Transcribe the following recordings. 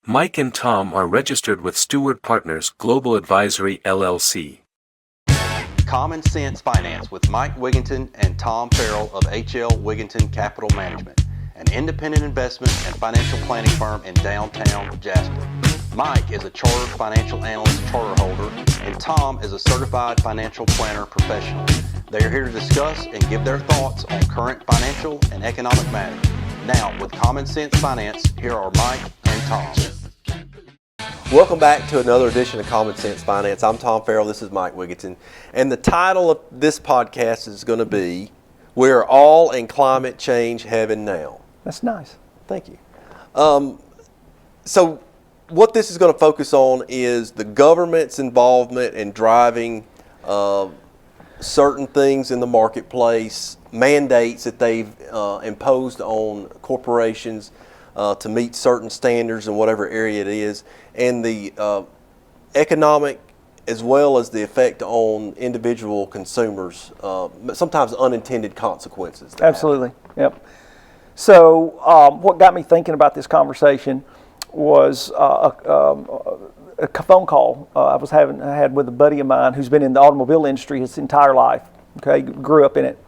Mike and Tom are registered with Stewart Partners Global Advisory LLC. Common Sense Finance with Mike Wiginton and Tom Farrell of HL Wiginton Capital Management, an independent investment and financial planning firm in downtown Jasper. Mike is a chartered financial analyst charter holder, and Tom is a certified financial planner professional. They are here to discuss and give their thoughts on current financial and economic matters. Now, with Common Sense Finance, here are Mike and Tom. Welcome back to another edition of Common Sense Finance. I'm Tom Farrell. This is Mike Wiginton. And the title of this podcast is going to be, We're All in Climate Change Heaven Now. That's nice. Thank you. So what this is going to focus on is the government's involvement in driving certain things in the marketplace, mandates that they've imposed on corporations to meet certain standards in whatever area it is, and the economic as well as the effect on individual consumers, sometimes unintended consequences. Absolutely, yep. So what got me thinking about this conversation was a phone call I had with a buddy of mine who's been in the automobile industry his entire life. Okay, grew up in it.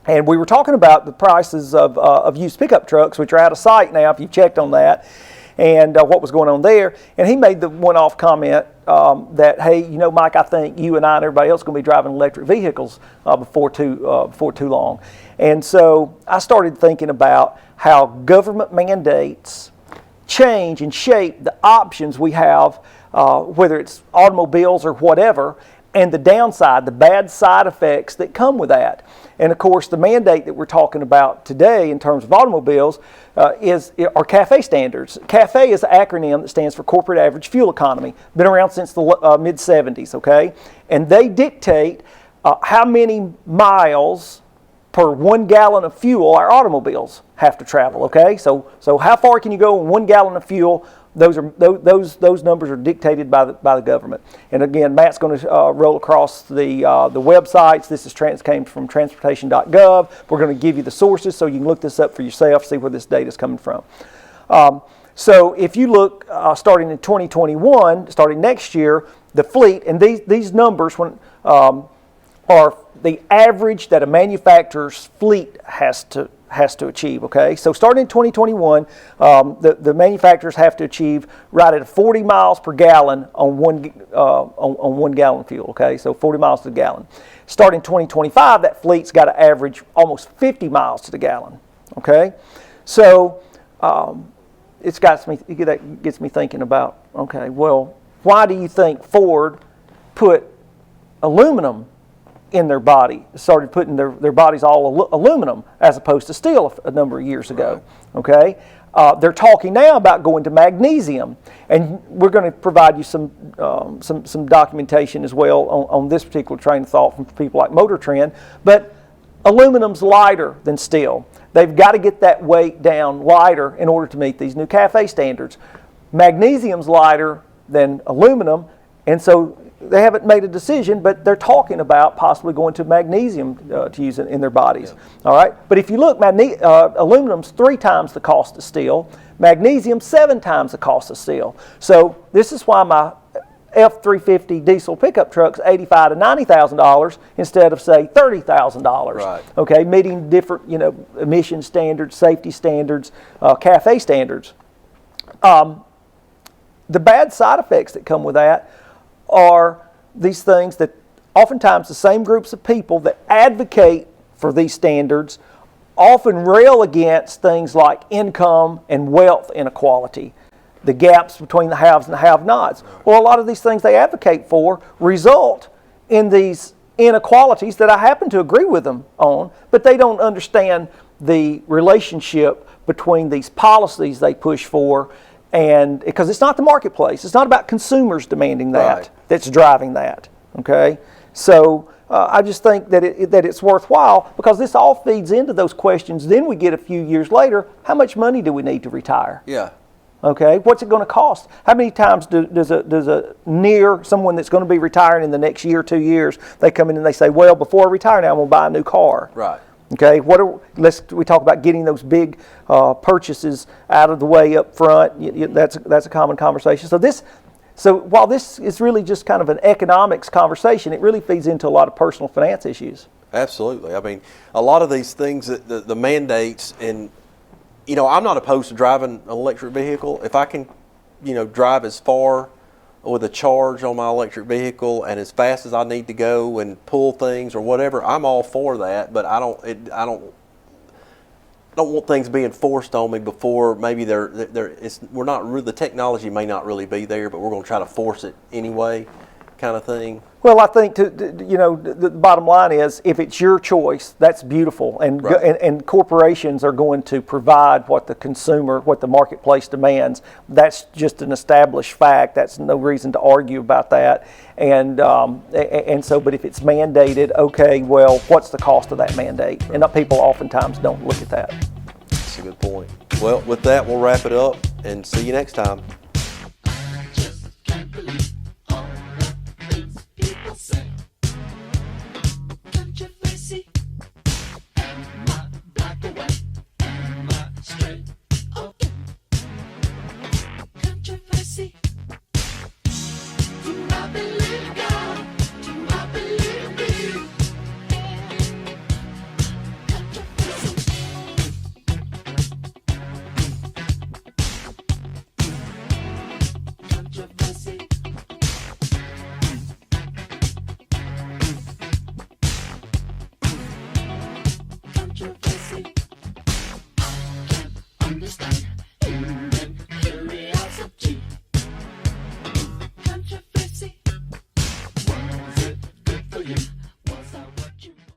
And we were talking about the prices of used pickup trucks, which are out of sight now if you've checked on that, and what was going on there. And he made the one-off comment that, hey, you know, Mike, I think you and I and everybody else are going to be driving electric vehicles before too long. And so I started thinking about how government mandates change and shape the options we have, whether it's automobiles or whatever, and the downside, the bad side effects that come with that. And of course, the mandate that we're talking about today in terms of automobiles are CAFE standards. CAFE is an acronym that stands for Corporate Average Fuel Economy. Been around since the mid-'70s, okay? And they dictate how many miles per 1 gallon of fuel our automobiles have to travel, okay? So how far can you go in 1 gallon of fuel? Those numbers are dictated by the government. And again, Matt's going to roll across the websites. This came from transportation.gov. We're going to give you the sources so you can look this up for yourself, see where this data is coming from. So if you look, starting in 2021, starting next year, the fleet, and these numbers are the average that a manufacturer's fleet has to achieve, okay? So starting in 2021, the manufacturers have to achieve right at 40 miles per gallon on 1 gallon fuel, okay? So 40 miles to the gallon. Starting in 2025, that fleet's got to average almost 50 miles to the gallon, okay? So that gets me thinking about, okay, well, why do you think Ford put aluminum in their body, started putting their bodies all aluminum as opposed to steel a number of years ago, okay? They're talking now about going to magnesium, and we're going to provide you some documentation as well on this particular train of thought from people like Motor Trend, but aluminum's lighter than steel. They've got to get that weight down lighter in order to meet these new CAFE standards. Magnesium's lighter than aluminum, and so they haven't made a decision, but they're talking about possibly going to magnesium to use it in their bodies. Yeah. All right, but if you look, aluminum's 3 times the cost of steel. Magnesium 7 times the cost of steel. So this is why my F-350 diesel pickup truck's $85,000 to $90,000 instead of say $30,000. Right. Okay, meeting different emission standards, safety standards, CAFE standards. The bad side effects that come with that are these things that oftentimes the same groups of people that advocate for these standards often rail against things like income and wealth inequality, the gaps between the haves and the have-nots. Well, a lot of these things they advocate for result in these inequalities that I happen to agree with them on, but they don't understand the relationship between these policies they push for, and because it's not the marketplace, it's not about consumers demanding that. Right. That's driving that. Okay, so I just think that it's worthwhile because this all feeds into those questions. Then we get a few years later, how much money do we need to retire? Yeah. Okay, what's it going to cost? How many times does someone that's going to be retiring in the next year, 2 years, they come in and they say, well, before I retire now, I'm going to buy a new car. Right. Okay, we talk about getting those big purchases out of the way up front. That's a common conversation. So while this is really just kind of an economics conversation, it really feeds into a lot of personal finance issues. Absolutely. I mean, a lot of these things, the mandates, and I'm not opposed to driving an electric vehicle. If I can, drive as far with a charge on my electric vehicle and as fast as I need to go and pull things or whatever, I'm all for that. But I don't want things being forced on me before maybe we're not really, the technology may not really be there, but we're going to try to force it anyway, kind of thing. Well, I think the bottom line is, if it's your choice, that's beautiful, and Right. and corporations are going to provide what the marketplace demands. That's just an established fact. That's no reason to argue about that. And so, but if it's mandated, okay, well, what's the cost of that mandate? And people oftentimes don't look at that. That's a good point. Well, with that, we'll wrap it up and see you next time. Just can't believe all the things people say. Controversy. Am I black or white? Am I straight or gay? Controversy. Do I believe God? Do I believe me? Controversy. Controversy. Controversy.